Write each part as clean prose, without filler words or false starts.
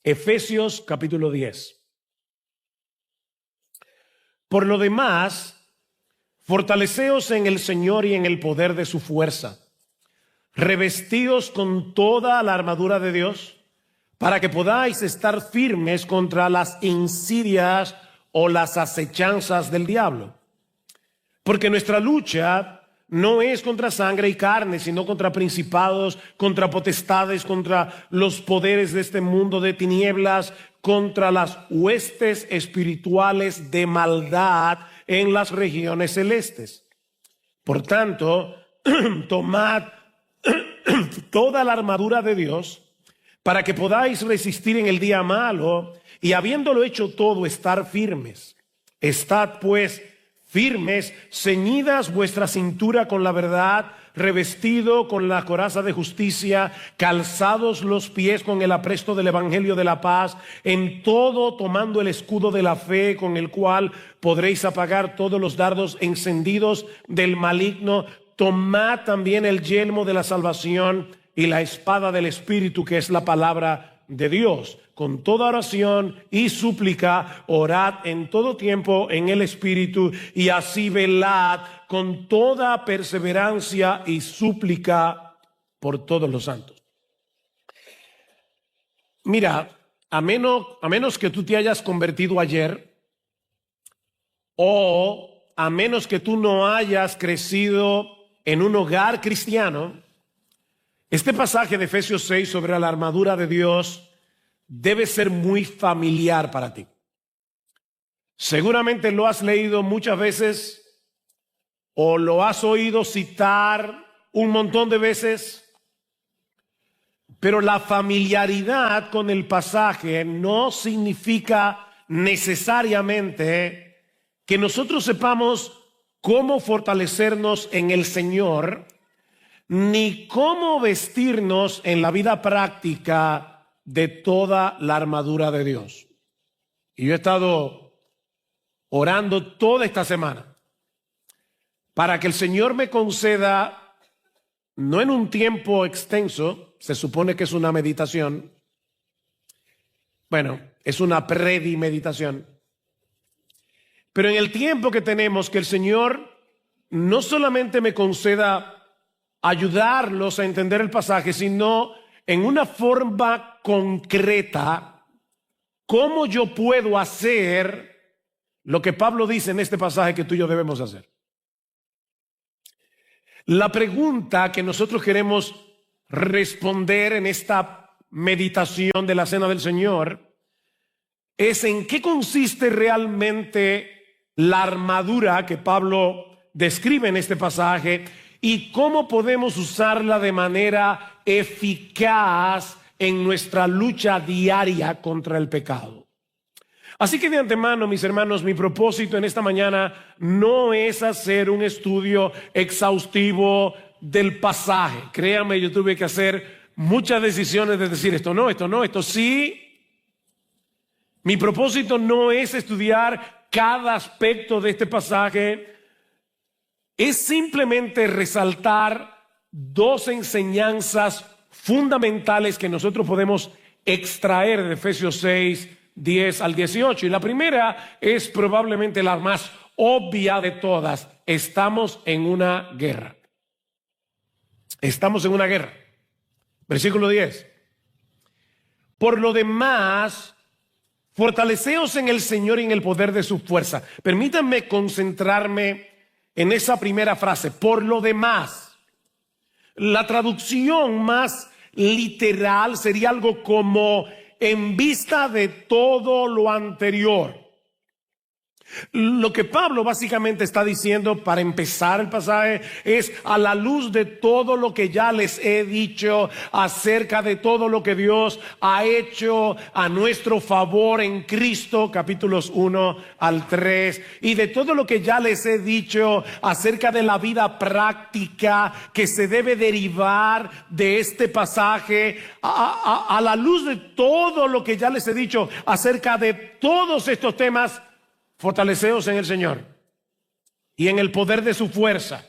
Efesios capítulo 10. Por lo demás, fortaleceos en el Señor y en el poder de su fuerza. Revestíos con toda la armadura de Dios, para que podáis estar firmes contra las insidias o las acechanzas del diablo. Porque nuestra lucha no es contra sangre y carne, sino contra principados, contra potestades, contra los poderes de este mundo de tinieblas, contra las huestes espirituales de maldad en las regiones celestes. Por tanto, tomad toda la armadura de Dios para que podáis resistir en el día malo y habiéndolo hecho todo, estar firmes. Estad pues firmes, ceñidas vuestra cintura con la verdad, revestido con la coraza de justicia, calzados los pies con el apresto del evangelio de la paz, en todo tomando el escudo de la fe, con el cual podréis apagar todos los dardos encendidos del maligno. Tomad también el yelmo de la salvación y la espada del Espíritu, que es la palabra de Dios. Con toda oración y súplica, orad en todo tiempo en el Espíritu, y así velad con toda perseverancia y súplica por todos los santos. Mira, a menos que tú te hayas convertido ayer, o a menos que tú no hayas crecido en un hogar cristiano, este pasaje de Efesios 6 sobre la armadura de Dios debe ser muy familiar para ti. Seguramente lo has leído muchas veces o lo has oído citar un montón de veces, pero la familiaridad con el pasaje no significa necesariamente que nosotros sepamos cómo fortalecernos en el Señor, ni cómo vestirnos en la vida práctica de toda la armadura de Dios. Y yo he estado orando toda esta semana para que el Señor me conceda, no en un tiempo extenso, se supone que es una meditación, bueno, es una predimeditación, pero en el tiempo que tenemos, que el Señor no solamente me conceda ayudarlos a entender el pasaje, sino en una forma concreta, cómo yo puedo hacer lo que Pablo dice en este pasaje que tú y yo debemos hacer. La pregunta que nosotros queremos responder en esta meditación de la Cena del Señor es: ¿en qué consiste realmente la armadura que Pablo describe en este pasaje y cómo podemos usarla de manera eficaz en nuestra lucha diaria contra el pecado? Así que de antemano, mis hermanos, mi propósito en esta mañana no es hacer un estudio exhaustivo del pasaje. Créanme, yo tuve que hacer muchas decisiones de decir esto no, esto sí. Mi propósito no es estudiar cada aspecto de este pasaje. Es simplemente resaltar dos enseñanzas fundamentales que nosotros podemos extraer de Efesios 6, 10 al 18. Y la primera es probablemente la más obvia de todas. Estamos en una guerra. Estamos en una guerra. Versículo 10. Por lo demás, fortaleceos en el Señor y en el poder de su fuerza. Permítanme concentrarme en esa primera frase, por lo demás. La traducción más literal sería algo como: en vista de todo lo anterior. Lo que Pablo básicamente está diciendo para empezar el pasaje es: a la luz de todo lo que ya les he dicho acerca de todo lo que Dios ha hecho a nuestro favor en Cristo, capítulos 1 al 3, y de todo lo que ya les he dicho acerca de la vida práctica que se debe derivar de este pasaje, a la luz de todo lo que ya les he dicho acerca de todos estos temas, fortaleceos en el Señor y en el poder de su fuerza.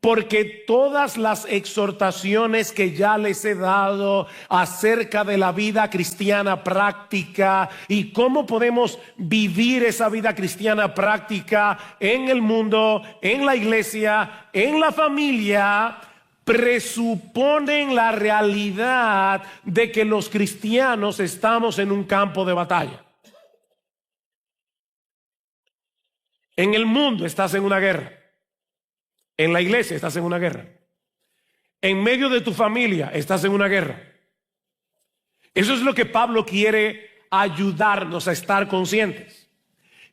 porque todas las exhortaciones que ya les he dado acerca de la vida cristiana práctica y cómo podemos vivir esa vida cristiana práctica en el mundo, en la iglesia, en la familia, presuponen la realidad de que los cristianos estamos en un campo de batalla. En el mundo estás en una guerra. En la iglesia estás en una guerra. En medio de tu familia estás en una guerra. Eso es lo que Pablo quiere ayudarnos a estar conscientes.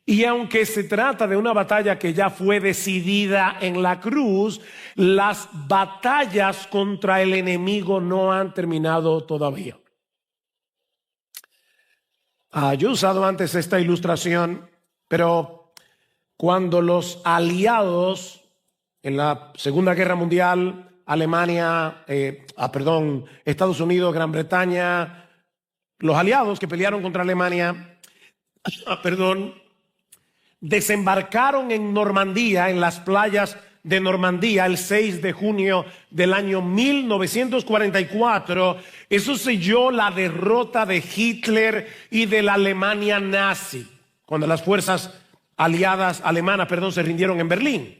Y aunque se trata de una batalla que ya fue decidida en la cruz, las batallas contra el enemigo no han terminado todavía. Yo he usado antes esta ilustración, pero cuando los aliados en la Segunda Guerra Mundial, Alemania, Estados Unidos, Gran Bretaña, los aliados que pelearon contra Alemania, desembarcaron en Normandía, en las playas de Normandía, el 6 de junio del año 1944. Eso selló la derrota de Hitler y de la Alemania nazi, cuando las fuerzas aliadas alemanas, se rindieron en Berlín.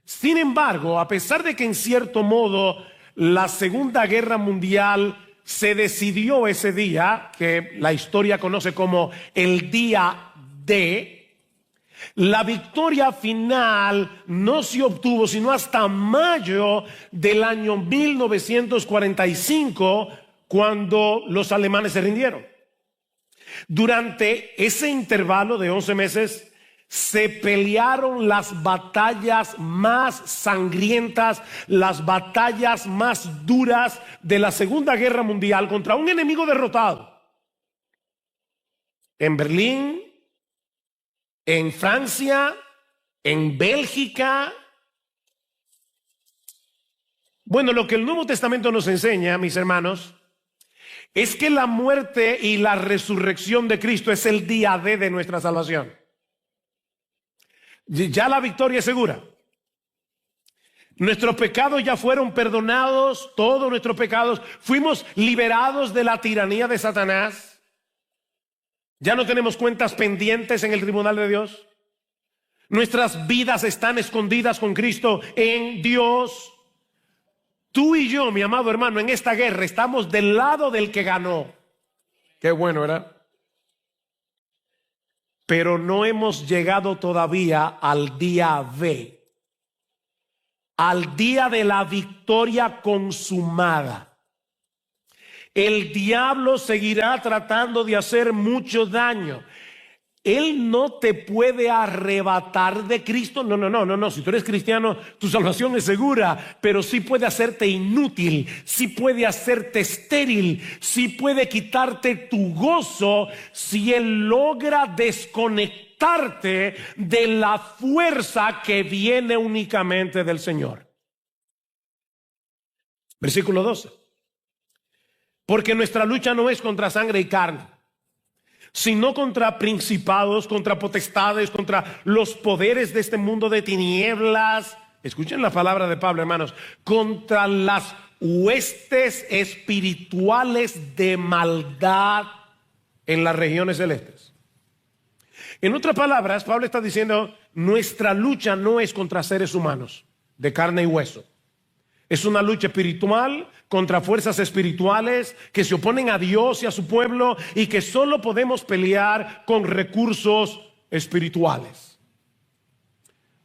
Sin embargo, a pesar de que en cierto modo la Segunda Guerra Mundial se decidió ese día, que la historia conoce como el día D, la victoria final no se obtuvo sino hasta mayo del año 1945, cuando los alemanes se rindieron. Durante ese intervalo de 11 meses, se pelearon las batallas más sangrientas, las batallas más duras de la Segunda Guerra Mundial contra un enemigo derrotado. En Berlín, en Francia, en Bélgica. Bueno, lo que el Nuevo Testamento nos enseña, mis hermanos, es que la muerte y la resurrección de Cristo es el día D de nuestra salvación. Ya la victoria es segura. Nuestros pecados ya fueron perdonados, todos nuestros pecados. Fuimos liberados de la tiranía de Satanás. Ya no tenemos cuentas pendientes en el tribunal de Dios. Nuestras vidas están escondidas con Cristo en Dios. Tú y yo, mi amado hermano, en esta guerra estamos del lado del que ganó. Qué bueno, ¿verdad? Pero no hemos llegado todavía al día B, al día de la victoria consumada. El diablo seguirá tratando de hacer mucho daño. Él no te puede arrebatar de Cristo. No. Si tú eres cristiano, tu salvación es segura, pero sí puede hacerte inútil, sí puede hacerte estéril, sí puede quitarte tu gozo si Él logra desconectarte de la fuerza que viene únicamente del Señor. Versículo 12. Porque nuestra lucha no es contra sangre y carne, sino contra principados, contra potestades, contra los poderes de este mundo de tinieblas. Escuchen la palabra de Pablo, hermanos. Contra las huestes espirituales de maldad en las regiones celestes. En otras palabras, Pablo está diciendo, nuestra lucha no es contra seres humanos de carne y hueso. Es una lucha espiritual contra fuerzas espirituales que se oponen a Dios y a su pueblo, y que solo podemos pelear con recursos espirituales.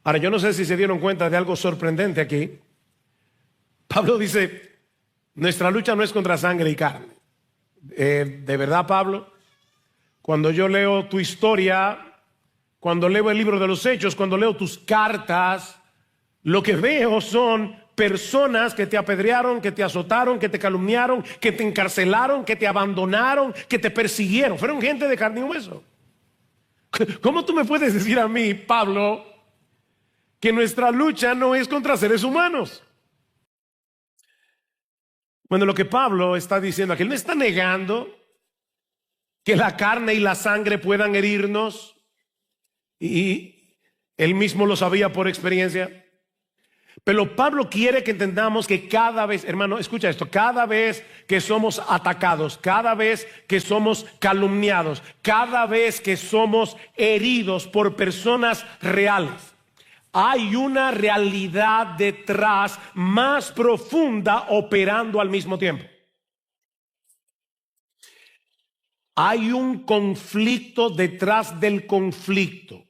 Ahora, yo no sé si se dieron cuenta de algo sorprendente aquí. Pablo dice, nuestra lucha no es contra sangre y carne. De verdad, Pablo, cuando yo leo tu historia, cuando leo el libro de los Hechos, cuando leo tus cartas, lo que veo son personas que te apedrearon, que te azotaron, que te calumniaron, que te encarcelaron, que te abandonaron, que te persiguieron. Fueron gente de carne y hueso. ¿Cómo tú me puedes decir a mí, Pablo, que nuestra lucha no es contra seres humanos? Bueno, lo que Pablo está diciendo aquí, él no está negando que la carne y la sangre puedan herirnos, y él mismo lo sabía por experiencia. Pero Pablo quiere que entendamos que cada vez, hermano, escucha esto, cada vez que somos atacados, cada vez que somos calumniados, cada vez que somos heridos por personas reales, hay una realidad detrás más profunda operando al mismo tiempo. Hay un conflicto detrás del conflicto.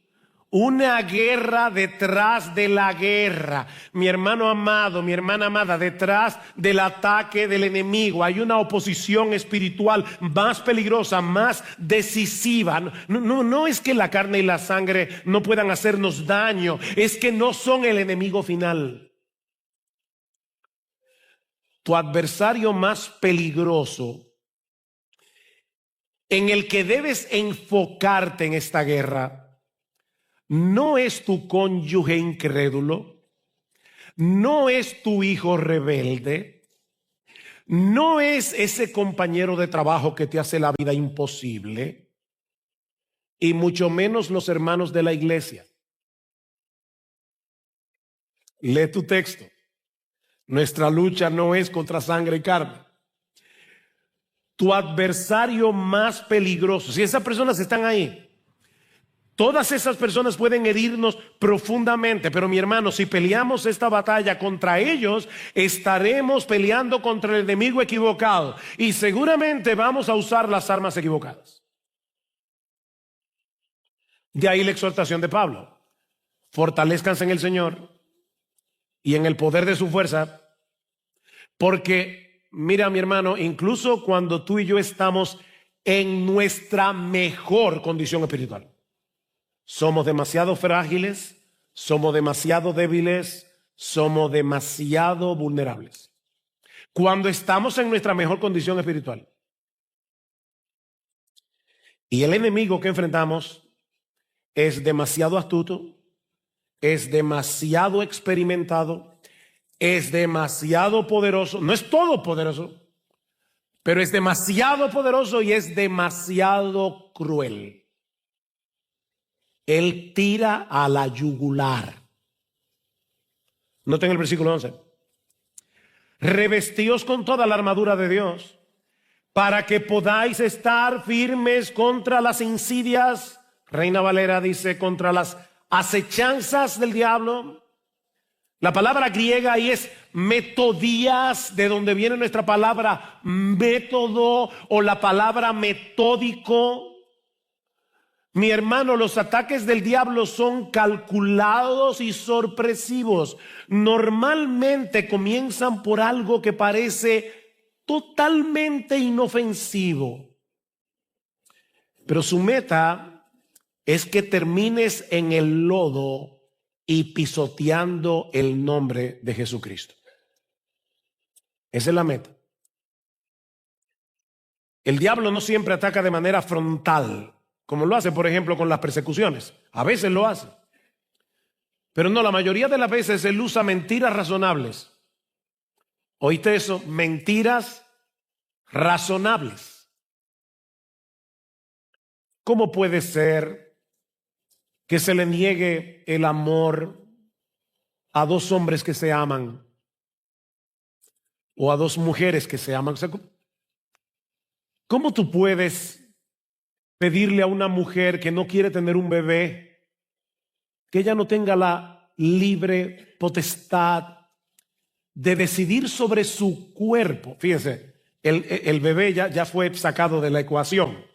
Una guerra detrás de la guerra. Mi hermano amado, mi hermana amada, detrás del ataque del enemigo hay una oposición espiritual más peligrosa, más decisiva. No es que la carne y la sangre no puedan hacernos daño, es que no son el enemigo final. Tu adversario más peligroso, en el que debes enfocarte en esta guerra, no es tu cónyuge incrédulo, no es tu hijo rebelde, no es ese compañero de trabajo que te hace la vida imposible, y mucho menos los hermanos de la iglesia. Lee tu texto. Nuestra lucha no es contra sangre y carne. Tu adversario más peligroso, si esas personas están ahí, todas esas personas pueden herirnos profundamente, pero mi hermano, si peleamos esta batalla contra ellos, estaremos peleando contra el enemigo equivocado y seguramente vamos a usar las armas equivocadas. De ahí la exhortación de Pablo: fortalezcanse en el Señor y en el poder de su fuerza, porque mira, mi hermano, incluso cuando tú y yo estamos en nuestra mejor condición espiritual, somos demasiado frágiles, somos demasiado débiles, somos demasiado vulnerables. Cuando estamos en nuestra mejor condición espiritual y el enemigo que enfrentamos es demasiado astuto, es demasiado experimentado, es demasiado poderoso, no es todopoderoso, pero es demasiado poderoso y es demasiado cruel. Él tira a la yugular. Noten el versículo 11. Revestíos con toda la armadura de Dios, para que podáis estar firmes contra las insidias. Reina Valera dice: contra las acechanzas del diablo. La palabra griega ahí es metodías, de donde viene nuestra palabra método o la palabra metódico. Mi hermano, los ataques del diablo son calculados y sorpresivos. Normalmente comienzan por algo que parece totalmente inofensivo, pero su meta es que termines en el lodo y pisoteando el nombre de Jesucristo. Esa es la meta. El diablo no siempre ataca de manera frontal, como lo hace, por ejemplo, con las persecuciones. A veces lo hace. Pero no, la mayoría de las veces él usa mentiras razonables. ¿Oíste eso? Mentiras razonables. ¿Cómo puede ser que se le niegue el amor a dos hombres que se aman o a dos mujeres que se aman? O sea, ¿cómo tú puedes pedirle a una mujer que no quiere tener un bebé que ella no tenga la libre potestad de decidir sobre su cuerpo? Fíjense, el bebé ya fue sacado de la ecuación.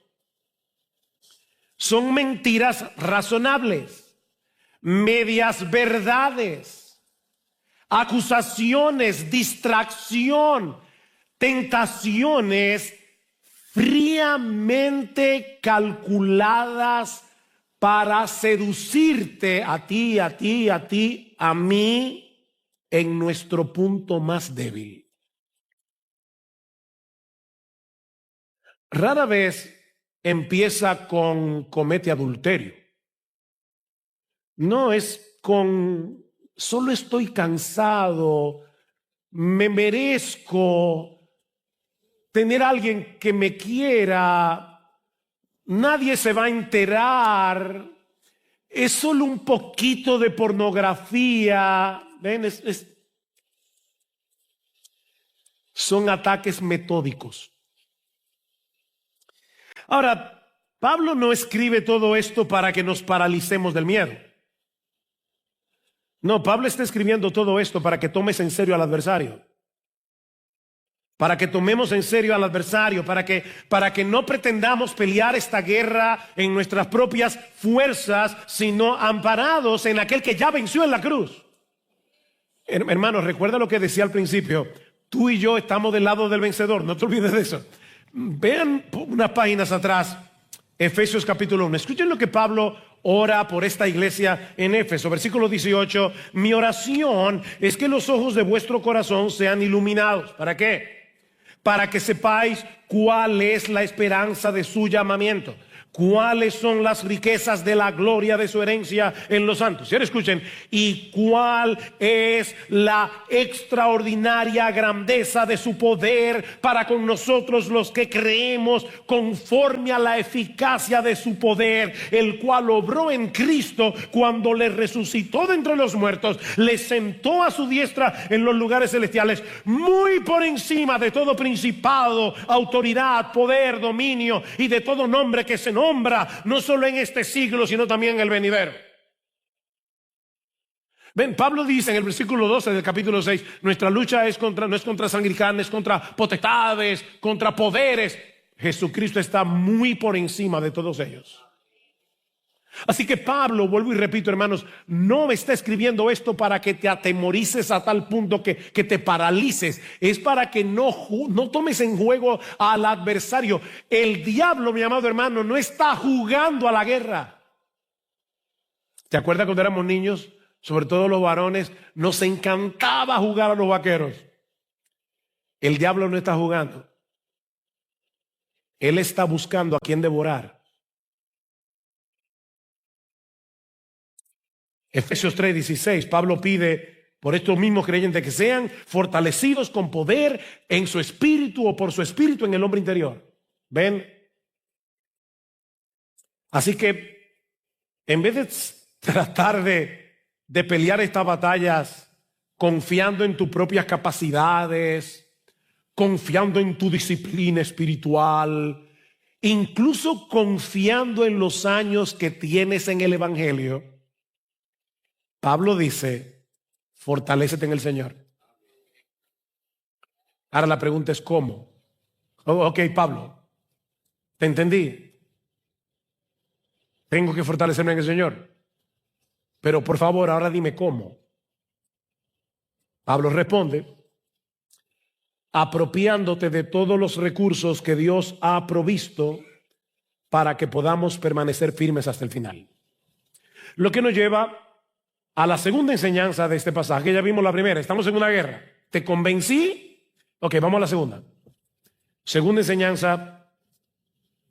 Son mentiras razonables, medias verdades, acusaciones, distracción, tentaciones fríamente calculadas para seducirte a ti, a mí, en nuestro punto más débil. Rara vez empieza con comete adulterio. No, es con solo estoy cansado, me merezco tener a alguien que me quiera, nadie se va a enterar, es solo un poquito de pornografía. ¿Ven? Son ataques metódicos. Ahora, Pablo no escribe todo esto para que nos paralicemos del miedo. No, Pablo está escribiendo todo esto para que tomes en serio al adversario. Para que tomemos en serio al adversario, para que no pretendamos pelear esta guerra en nuestras propias fuerzas, sino amparados en aquel que ya venció en la cruz. Hermanos, recuerda lo que decía al principio. Tú y yo estamos del lado del vencedor, no te olvides de eso. Vean unas páginas atrás, Efesios capítulo 1. Escuchen lo que Pablo ora por esta iglesia en Éfeso. Versículo 18. Mi oración es que los ojos de vuestro corazón sean iluminados. ¿Para qué? Para que sepáis cuál es la esperanza de su llamamiento, cuáles son las riquezas de la gloria de su herencia en los santos. Y ahora escuchen, y cuál es la extraordinaria grandeza de su poder para con nosotros los que creemos, conforme a la eficacia de su poder, el cual obró en Cristo cuando le resucitó de entre los muertos, le sentó a su diestra en los lugares celestiales, muy por encima de todo principado, autoridad, poder, dominio y de todo nombre que se nombra, no solo en este siglo, sino también en el venidero. Ven, Pablo dice en el versículo 12 del capítulo 6, nuestra lucha no es contra sangre y carne, es contra potestades, contra poderes. Jesucristo está muy por encima de todos ellos. Así que Pablo, vuelvo y repito, hermanos, no está escribiendo esto para que te atemorices a tal punto que te paralices. Es para que no tomes en juego al adversario. El diablo, mi amado hermano, no está jugando a la guerra. ¿Te acuerdas cuando éramos niños? Sobre todo los varones, nos encantaba jugar a los vaqueros. El diablo no está jugando. Él está buscando a quien devorar. Efesios 3:16, Pablo pide por estos mismos creyentes que sean fortalecidos con poder en su espíritu o por su espíritu en el hombre interior. ¿Ven? Así que en vez de tratar de pelear estas batallas confiando en tus propias capacidades, confiando en tu disciplina espiritual, incluso confiando en los años que tienes en el evangelio, Pablo dice, fortalécete en el Señor. Ahora la pregunta es ¿cómo? Ok, Pablo, te entendí. Tengo que fortalecerme en el Señor. Pero por favor, ahora dime cómo. Pablo responde, apropiándote de todos los recursos que Dios ha provisto para que podamos permanecer firmes hasta el final. Lo que nos lleva a la segunda enseñanza de este pasaje. Ya vimos la primera, estamos en una guerra. ¿Te convencí? Ok, vamos a la segunda. Segunda enseñanza,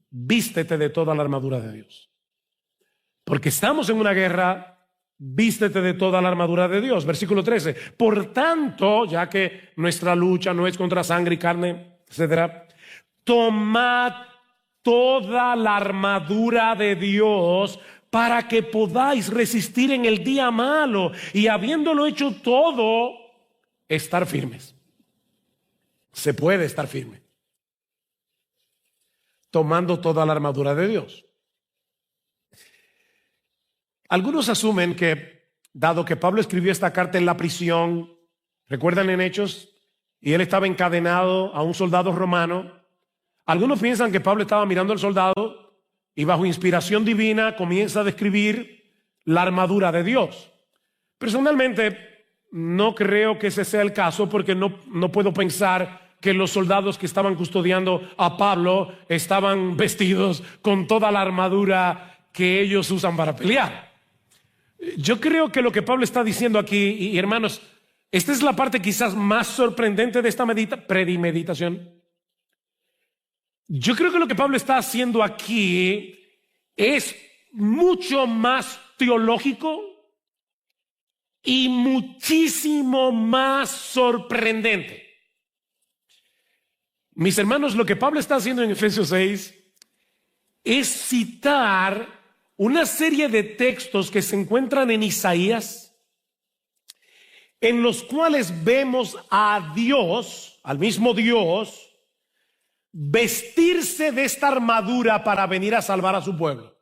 vístete de toda la armadura de Dios. Porque estamos en una guerra, vístete de toda la armadura de Dios. Versículo 13. Por tanto, ya que nuestra lucha no es contra sangre y carne, etcétera, tomad toda la armadura de Dios para que podáis resistir en el día malo y habiéndolo hecho todo, estar firmes. Se puede estar firme tomando toda la armadura de Dios. Algunos asumen que, dado que Pablo escribió esta carta en la prisión, ¿recuerdan en Hechos? Y él estaba encadenado a un soldado romano. Algunos piensan que Pablo estaba mirando al soldado y bajo inspiración divina comienza a describir la armadura de Dios. Personalmente, no creo que ese sea el caso porque no puedo pensar que los soldados que estaban custodiando a Pablo estaban vestidos con toda la armadura que ellos usan para pelear. Yo creo que lo que Pablo está diciendo aquí, y hermanos, esta es la parte quizás más sorprendente de esta premeditación. Yo creo que lo que Pablo está haciendo aquí es mucho más teológico y muchísimo más sorprendente. Mis hermanos, lo que Pablo está haciendo en Efesios 6 es citar una serie de textos que se encuentran en Isaías, en los cuales vemos a Dios, al mismo Dios, vestirse de esta armadura para venir a salvar a su pueblo.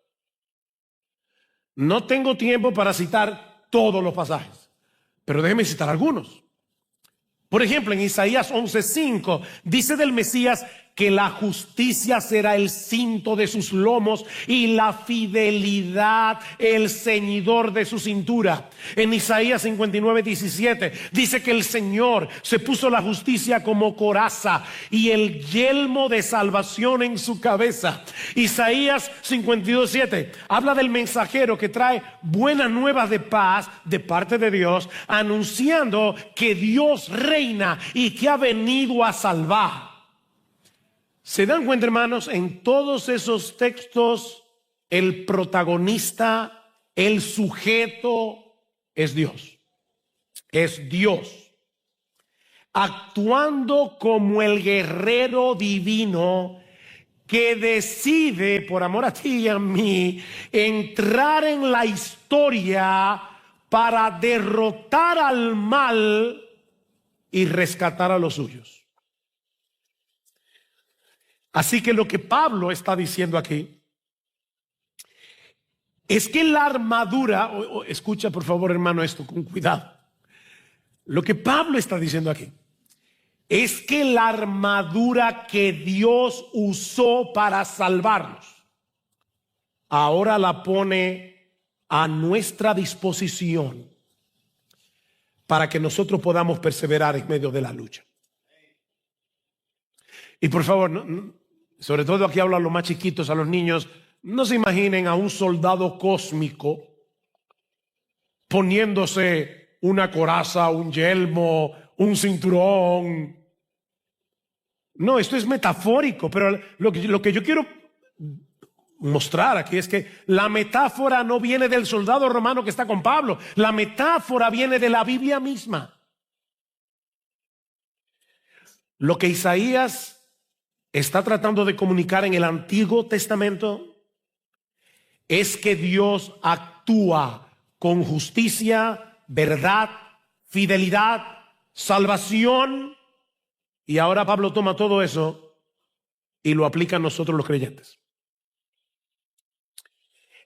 No tengo tiempo para citar todos los pasajes, pero déjeme citar algunos. Por ejemplo, en Isaías 11:5 dice del Mesías que la justicia será el cinto de sus lomos y la fidelidad el ceñidor de su cintura. En Isaías 59:17 dice que el Señor se puso la justicia como coraza y el yelmo de salvación en su cabeza. Isaías 52:7 habla del mensajero que trae buenas nuevas de paz de parte de Dios, anunciando que Dios reina y que ha venido a salvar. ¿Se dan cuenta, hermanos? En todos esos textos el protagonista, el sujeto es Dios. Es Dios actuando como el guerrero divino que decide, por amor a ti y a mí, entrar en la historia para derrotar al mal y rescatar a los suyos. Así que lo que Pablo está diciendo aquí es que la armadura, escucha por favor hermano esto con cuidado. Lo que Pablo está diciendo aquí es que la armadura que Dios usó para salvarnos, ahora la pone a nuestra disposición para que nosotros podamos perseverar en medio de la lucha. Y por favor, sobre todo aquí hablo a los más chiquitos, a los niños, no se imaginen a un soldado cósmico poniéndose una coraza, un yelmo, un cinturón. No, esto es metafórico, pero lo que yo quiero mostrar aquí es que la metáfora no viene del soldado romano que está con Pablo. La metáfora viene de la Biblia misma. Lo que Isaías está tratando de comunicar en el Antiguo Testamento es que Dios actúa con justicia, verdad, fidelidad, salvación. Y ahora Pablo toma todo eso y lo aplica a nosotros los creyentes.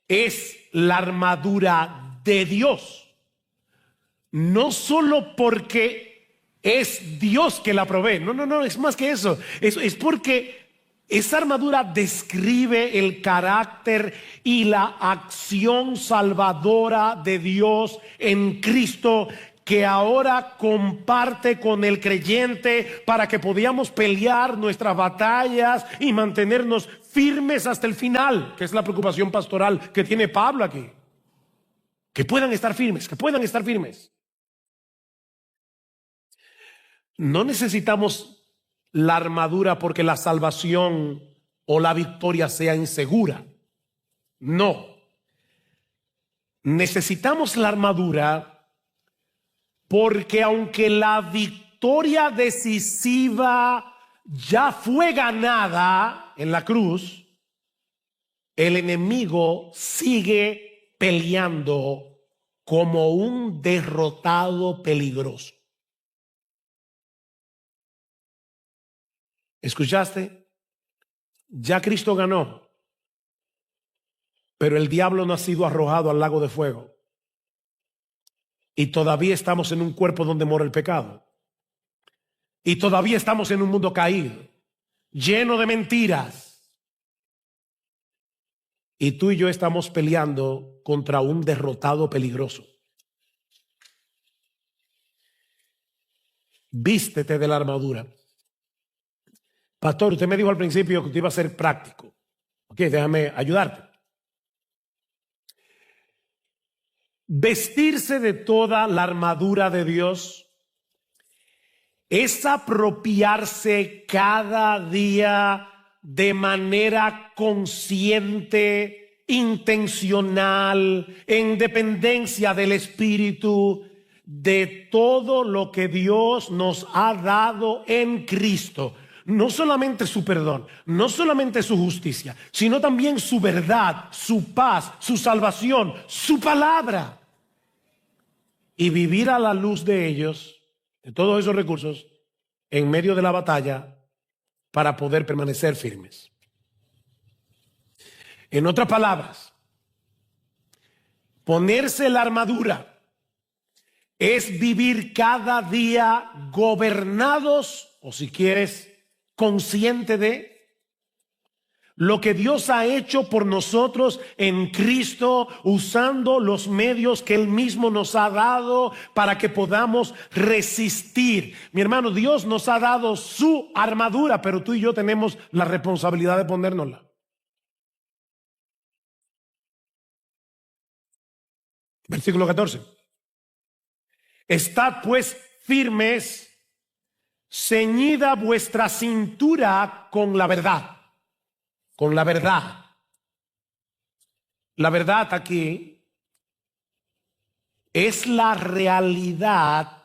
Es la armadura de Dios, no solo porque es Dios que la provee. No, es más que eso. Es porque esa armadura describe el carácter y la acción salvadora de Dios en Cristo, que ahora comparte con el creyente para que podamos pelear nuestras batallas y mantenernos firmes hasta el final, que es la preocupación pastoral que tiene Pablo aquí. Que puedan estar firmes, que puedan estar firmes. No necesitamos la armadura porque la salvación o la victoria sea insegura. No. Necesitamos la armadura porque aunque la victoria decisiva ya fue ganada en la cruz, el enemigo sigue peleando como un derrotado peligroso. ¿Escuchaste? Ya Cristo ganó, pero el diablo no ha sido arrojado al lago de fuego. Y todavía estamos en un cuerpo donde mora el pecado. Y todavía estamos en un mundo caído, lleno de mentiras. Y tú y yo estamos peleando contra un derrotado peligroso. Vístete de la armadura. Pastor, usted me dijo al principio que usted iba a ser práctico. Ok, déjame ayudarte. Vestirse de toda la armadura de Dios es apropiarse cada día de manera consciente, intencional, en dependencia del Espíritu, de todo lo que Dios nos ha dado en Cristo. No solamente su perdón, no solamente su justicia, sino también su verdad, su paz, su salvación, su palabra. y vivir a la luz de ellos, de todos esos recursos, en medio de la batalla, para poder permanecer firmes. En otras palabras, ponerse la armadura es vivir cada día gobernados, o si quieres, consciente de lo que Dios ha hecho por nosotros en Cristo, usando los medios que Él mismo nos ha dado para que podamos resistir. Mi hermano, Dios nos ha dado su armadura, pero tú y yo tenemos la responsabilidad de ponérnosla. Versículo 14. Estad pues firmes, ceñida vuestra cintura con la verdad. Con la verdad. La verdad aquí es la realidad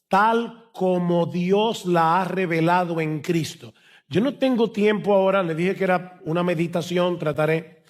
tal como Dios la ha revelado en Cristo. Yo no tengo tiempo ahora, le dije que era una meditación, trataré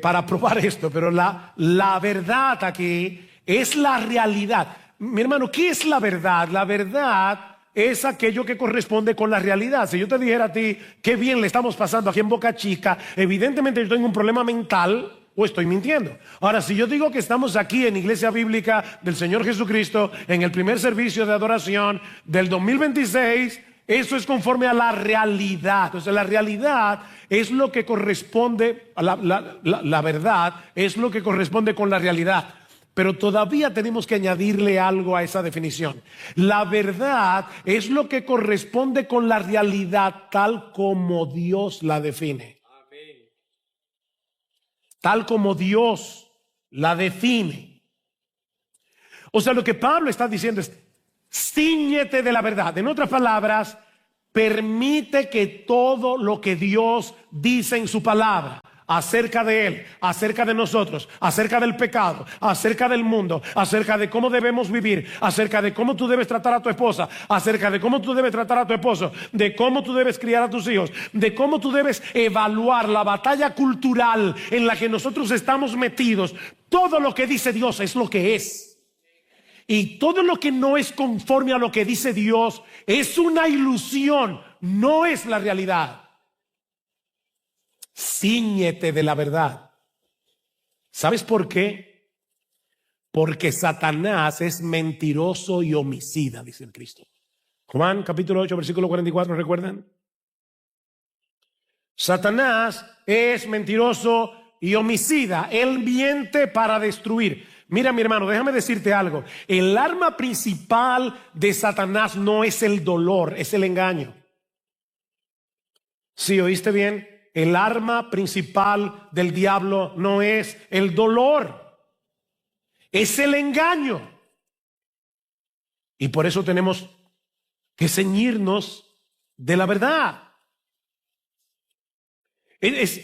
para probar esto, pero la verdad aquí es la realidad. Mi hermano, ¿qué es la verdad? La verdad es aquello que corresponde con la realidad. Si yo te dijera a ti, qué bien le estamos pasando aquí en Boca Chica, evidentemente yo tengo un problema mental o estoy mintiendo. Ahora, si yo digo que estamos aquí en Iglesia Bíblica del Señor Jesucristo, en el primer servicio de adoración del 2026, eso es conforme a la realidad. Entonces la realidad es lo que corresponde, la verdad es lo que corresponde con la realidad. Pero todavía tenemos que añadirle algo a esa definición. La verdad es lo que corresponde con la realidad tal como Dios la define. Amén. Tal como Dios la define. O sea, lo que Pablo está diciendo es, cíñete de la verdad. En otras palabras, permite que todo lo que Dios dice en su palabra acerca de Él, acerca de nosotros, acerca del pecado, acerca del mundo, acerca de cómo debemos vivir, acerca de cómo tú debes tratar a tu esposa, acerca de cómo tú debes tratar a tu esposo, de cómo tú debes criar a tus hijos, de cómo tú debes evaluar la batalla cultural en la que nosotros estamos metidos. Todo lo que dice Dios es lo que es. Y todo lo que no es conforme a lo que dice Dios es una ilusión, no es la realidad. Cíñete de la verdad. ¿Sabes por qué? Porque Satanás es mentiroso y homicida, dice el Cristo. Juan capítulo 8, versículo 44, ¿recuerdan? Satanás es mentiroso y homicida. Él miente para destruir. Mira, mi hermano, déjame decirte algo. El arma principal de Satanás no es el dolor, es el engaño. ¿Sí oíste bien? El arma principal del diablo no es el dolor, es el engaño. Y por eso tenemos que ceñirnos de la verdad. Es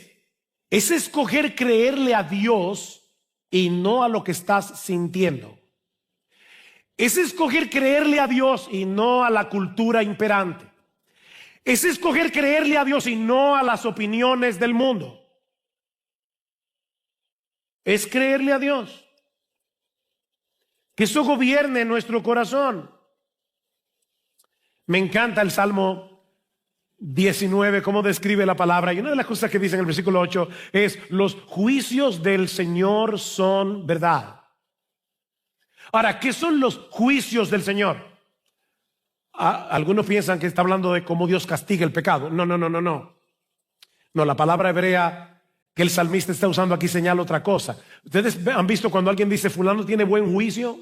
escoger creerle a Dios y no a lo que estás sintiendo. Es escoger creerle a Dios y no a la cultura imperante. Es escoger creerle a Dios y no a las opiniones del mundo. Es creerle a Dios. Que eso gobierne nuestro corazón. Me encanta el Salmo 19, cómo describe la palabra. Y una de las cosas que dice en el versículo 8 es: los juicios del Señor son verdad. Ahora, ¿qué son los juicios del Señor? Algunos piensan que está hablando de cómo Dios castiga el pecado. No. No, la palabra hebrea que el salmista está usando aquí señala otra cosa. ¿Ustedes han visto cuando alguien dice fulano tiene buen juicio?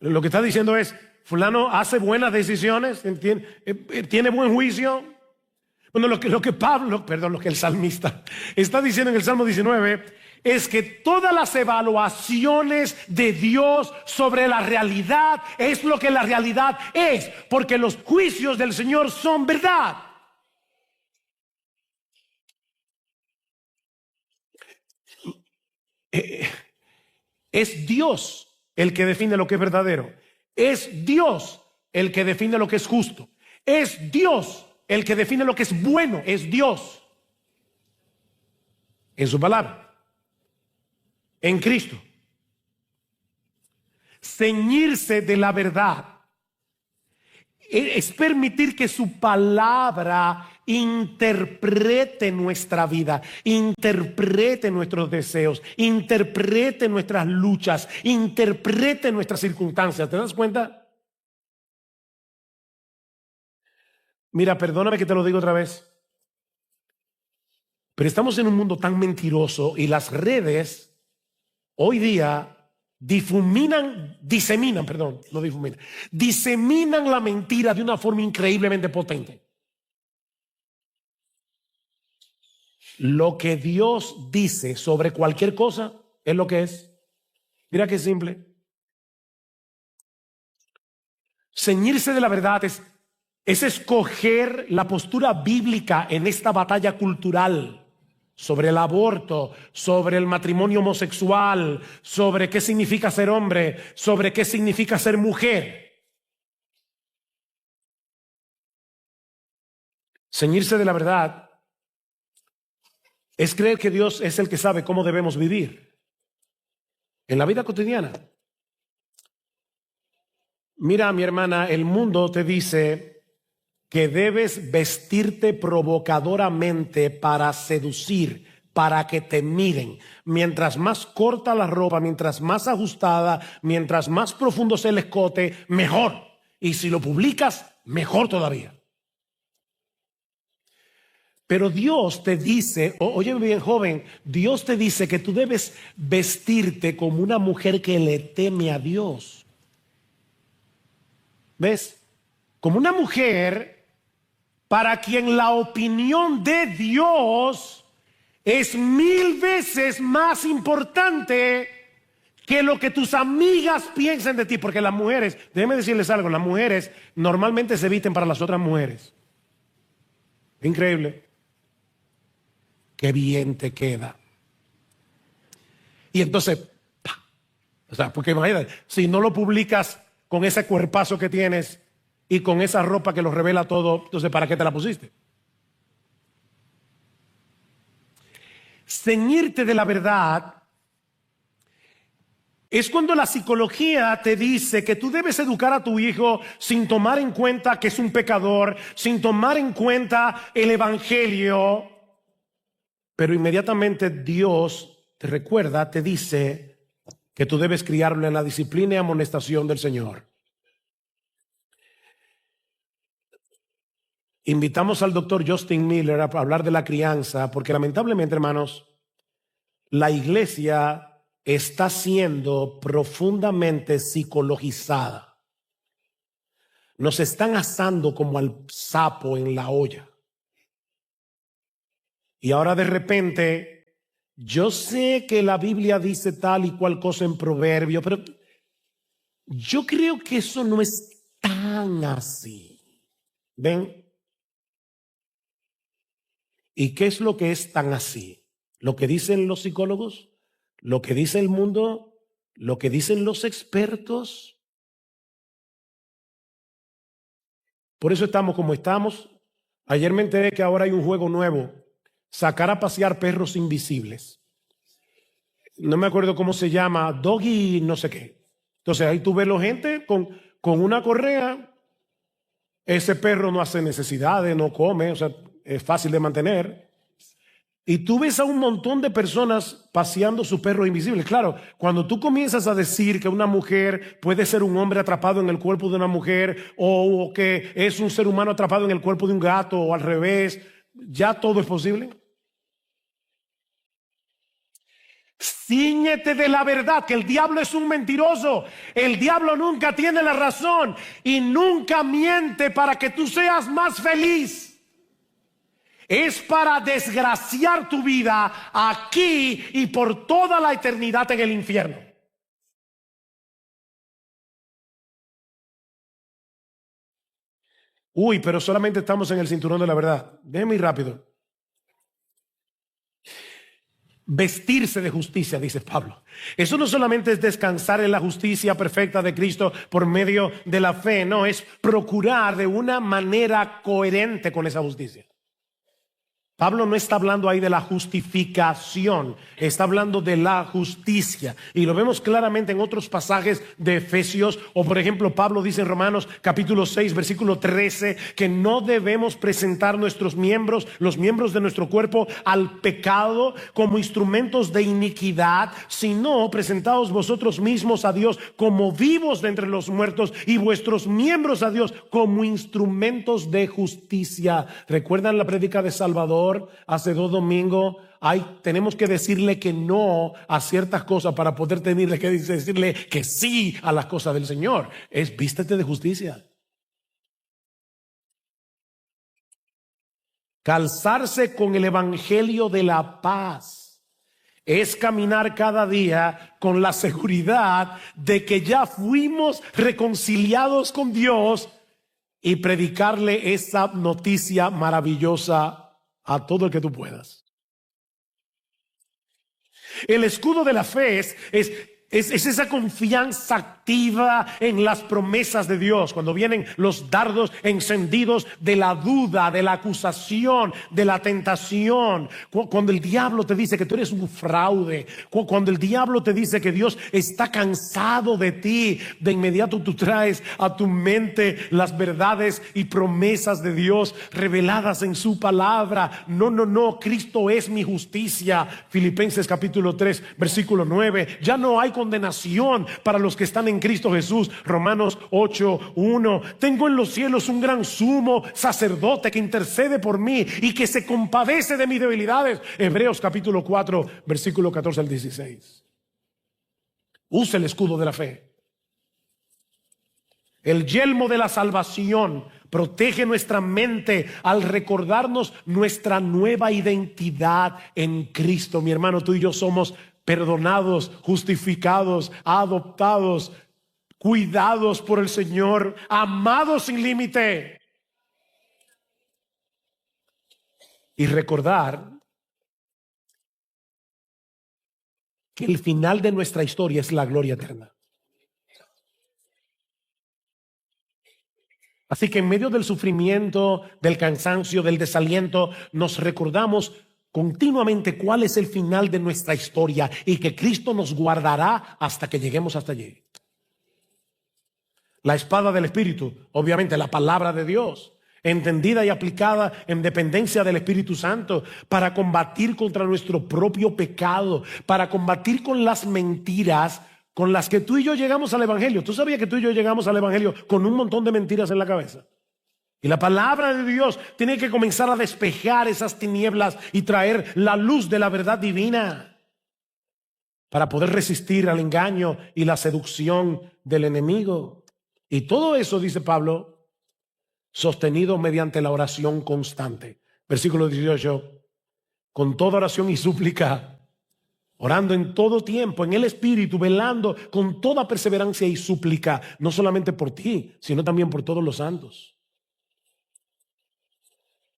Lo que está diciendo es, fulano hace buenas decisiones, tiene buen juicio. Bueno, lo que el salmista está diciendo en el Salmo 19 es que todas las evaluaciones de Dios sobre la realidad es lo que la realidad es, porque los juicios del Señor son verdad. Es Dios el que define lo que es verdadero. Es Dios el que define lo que es justo. Es Dios el que define lo que es bueno. Es Dios en su palabra, en Cristo. ceñirse de la verdad. Es permitir que su palabra interprete nuestra vida, interprete nuestros deseos, interprete nuestras luchas, interprete nuestras circunstancias. ¿Te das cuenta? Mira, perdóname que te lo digo otra vez, pero estamos en un mundo tan mentiroso y las redes hoy día diseminan la mentira de una forma increíblemente potente. Lo que Dios dice sobre cualquier cosa es lo que es. Mira qué simple. Ceñirse de la verdad es escoger la postura bíblica en esta batalla cultural sobre el aborto, sobre el matrimonio homosexual, sobre qué significa ser hombre, sobre qué significa ser mujer. Ceñirse de la verdad es creer que Dios es el que sabe cómo debemos vivir en la vida cotidiana. Mira, mi hermana, el mundo te dice que debes vestirte provocadoramente para seducir, para que te miren. Mientras más corta la ropa, mientras más ajustada, mientras más profundo sea el escote, mejor. Y si lo publicas, mejor todavía. Pero Dios te dice, oye bien joven, Dios te dice que tú debes vestirte como una mujer que le teme a Dios. ¿Ves? Como una mujer para quien la opinión de Dios es 1000 veces más importante que lo que tus amigas piensen de ti. Porque las mujeres, déjenme decirles algo, las mujeres normalmente se visten para las otras mujeres. Increíble. Qué bien te queda. Y entonces, o sea, porque imagínate, si no lo publicas con ese cuerpazo que tienes y con esa ropa que lo revela todo, entonces ¿para qué te la pusiste? Ceñirte de la verdad es cuando la psicología te dice que tú debes educar a tu hijo sin tomar en cuenta que es un pecador, sin tomar en cuenta el evangelio, pero inmediatamente Dios te recuerda, te dice que tú debes criarlo en la disciplina y amonestación del Señor. Invitamos al doctor Justin Miller a hablar de la crianza, porque lamentablemente, hermanos, la iglesia está siendo profundamente psicologizada. Nos están asando como al sapo en la olla. Y ahora de repente, yo sé que la Biblia dice tal y cual cosa en Proverbio, pero yo creo que eso no es tan así. ¿Ven? ¿Y qué es lo que es tan así? ¿Lo que dicen los psicólogos? ¿Lo que dice el mundo? ¿Lo que dicen los expertos? Por eso estamos como estamos. Ayer me enteré que ahora hay un juego nuevo. Sacar a pasear perros invisibles. No me acuerdo cómo se llama. Doggy no sé qué. Entonces ahí tú ves la gente con una correa. Ese perro no hace necesidades, no come, o sea, es fácil de mantener. Y tú ves a un montón de personas paseando su perro invisible. Claro, cuando tú comienzas a decir que una mujer puede ser un hombre atrapado en el cuerpo de una mujer o que es un ser humano atrapado en el cuerpo de un gato o al revés, ya todo es posible. Cíñete de la verdad, que el diablo es un mentiroso. El diablo nunca tiene la razón y nunca miente para que tú seas más feliz. Es para desgraciar tu vida aquí y por toda la eternidad en el infierno. Uy, pero solamente estamos en el cinturón de la verdad. Déjeme ir rápido. Vestirse de justicia, dice Pablo. Eso no solamente es descansar en la justicia perfecta de Cristo por medio de la fe, no, es procurar de una manera coherente con esa justicia. Pablo no está hablando ahí de la justificación, está hablando de la justicia. Y lo vemos claramente en otros pasajes de Efesios, o por ejemplo Pablo dice en Romanos capítulo 6 versículo 13 que no debemos presentar nuestros miembros, los miembros de nuestro cuerpo, al pecado como instrumentos de iniquidad, sino presentaos vosotros mismos a Dios como vivos de entre los muertos y vuestros miembros a Dios como instrumentos de justicia. ¿Recuerdan la prédica de Salvador hace 2 domingos? Tenemos que decirle que no a ciertas cosas para poder tenerle que decirle que sí a las cosas del Señor. Es vístete de justicia. Calzarse con el evangelio de la paz es caminar cada día con la seguridad de que ya fuimos reconciliados con Dios y predicarle esa noticia maravillosa a todo el que tú puedas. El escudo de la fe es esa confianza activa en las promesas de Dios. Cuando vienen los dardos encendidos de la duda, de la acusación, de la tentación, cuando el diablo te dice que tú eres un fraude, cuando el diablo te dice que Dios está cansado de ti, de inmediato tú traes a tu mente las verdades y promesas de Dios reveladas en su palabra. No, Cristo es mi justicia. Filipenses capítulo 3 versículo 9. Ya no hay condenación para los que están en Cristo Jesús. Romanos 8:1. Tengo en los cielos un gran sumo sacerdote que intercede por mí y que se compadece de mis debilidades. Hebreos capítulo 4 versículo 14 al 16. Usa el escudo de la fe. El yelmo de la salvación protege nuestra mente al recordarnos nuestra nueva identidad en Cristo. Mi hermano, tú y yo somos perdonados, justificados, adoptados, cuidados por el Señor, amados sin límite. Y recordar que el final de nuestra historia es la gloria eterna. Así que en medio del sufrimiento, del cansancio, del desaliento, nos recordamos continuamente cuál es el final de nuestra historia y que Cristo nos guardará hasta que lleguemos hasta allí. La espada del Espíritu, obviamente la palabra de Dios, entendida y aplicada en dependencia del Espíritu Santo, para combatir contra nuestro propio pecado, para combatir con las mentiras con las que tú y yo llegamos al Evangelio. ¿Tú sabías que tú y yo llegamos al Evangelio con un montón de mentiras en la cabeza? Y la palabra de Dios tiene que comenzar a despejar esas tinieblas y traer la luz de la verdad divina para poder resistir al engaño y la seducción del enemigo. Y todo eso, dice Pablo, sostenido mediante la oración constante. Versículo 18, con toda oración y súplica, orando en todo tiempo, en el Espíritu, velando con toda perseverancia y súplica, no solamente por ti, sino también por todos los santos.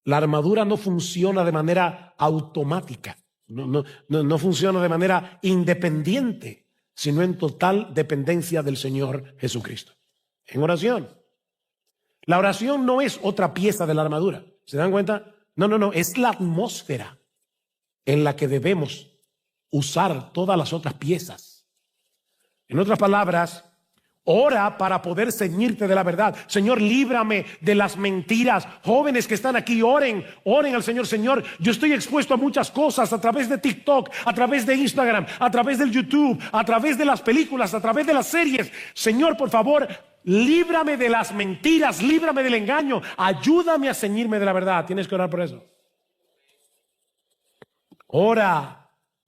La armadura no funciona de manera automática, no funciona de manera independiente, sino en total dependencia del Señor Jesucristo. En oración. La oración no es otra pieza de la armadura. ¿Se dan cuenta? No, es la atmósfera en la que debemos usar todas las otras piezas. En otras palabras, ora para poder ceñirte de la verdad. Señor, líbrame de las mentiras. Jóvenes que están aquí, oren al Señor. Señor, yo estoy expuesto a muchas cosas a través de TikTok, a través de Instagram, a través del YouTube, a través de las películas, a través de las series. Señor, por favor, líbrame de las mentiras, líbrame del engaño. Ayúdame a ceñirme de la verdad. Tienes que orar por eso. Ora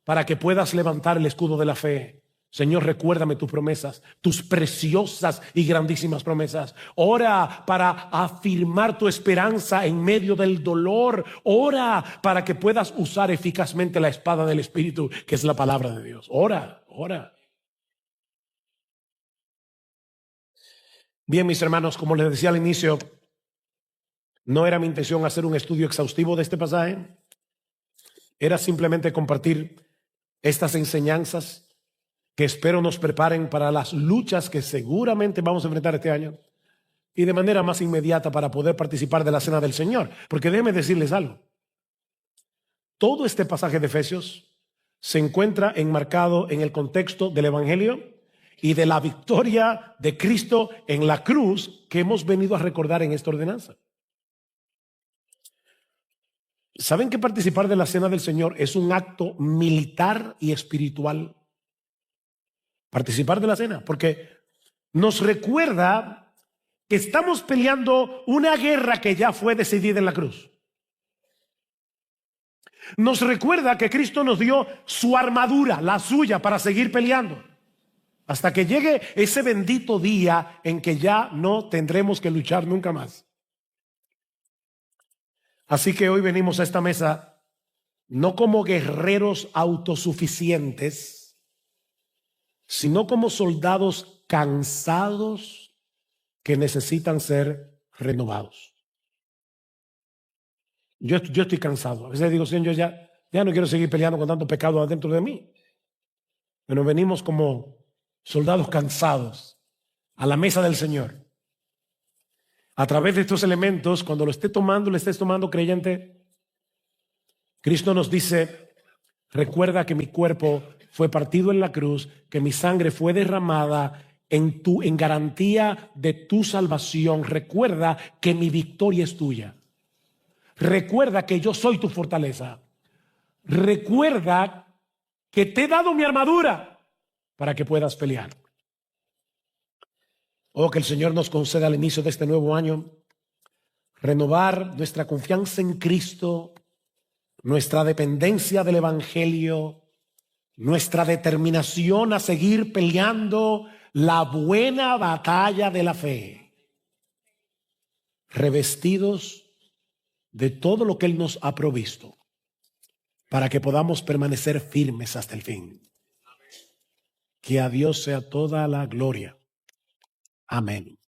para que puedas levantar el escudo de la fe. Señor, recuérdame tus promesas, tus preciosas y grandísimas promesas. Ora para afirmar tu esperanza en medio del dolor. Ora para que puedas usar eficazmente la espada del Espíritu, que es la palabra de Dios. Ora. Bien, mis hermanos, como les decía al inicio, no era mi intención hacer un estudio exhaustivo de este pasaje. Era simplemente compartir estas enseñanzas que espero nos preparen para las luchas que seguramente vamos a enfrentar este año y de manera más inmediata para poder participar de la cena del Señor. Porque déjenme decirles algo. todo este pasaje de Efesios se encuentra enmarcado en el contexto del Evangelio y de la victoria de Cristo en la cruz que hemos venido a recordar en esta ordenanza. ¿Saben que participar de la cena del Señor es un acto militar y espiritual? Participar de la cena, porque nos recuerda que estamos peleando una guerra que ya fue decidida en la cruz. Nos recuerda que Cristo nos dio su armadura, la suya, para seguir peleando, hasta que llegue ese bendito día en que ya no tendremos que luchar nunca más. Así que hoy venimos a esta mesa no como guerreros autosuficientes, sino como soldados cansados que necesitan ser renovados. Yo estoy cansado. A veces digo, Señor, yo ya no quiero seguir peleando con tanto pecado adentro de mí. Pero venimos como soldados cansados a la mesa del Señor. A través de estos elementos, cuando lo estés tomando, creyente, Cristo nos dice, recuerda que mi cuerpo fue partido en la cruz, que mi sangre fue derramada en garantía de tu salvación. Recuerda que mi victoria es tuya. Recuerda que yo soy tu fortaleza. Recuerda que te he dado mi armadura para que puedas pelear. Oh, que el Señor nos conceda al inicio de este nuevo año renovar nuestra confianza en Cristo, nuestra dependencia del Evangelio, nuestra determinación a seguir peleando la buena batalla de la fe, revestidos de todo lo que Él nos ha provisto, para que podamos permanecer firmes hasta el fin. Que a Dios sea toda la gloria. Amén.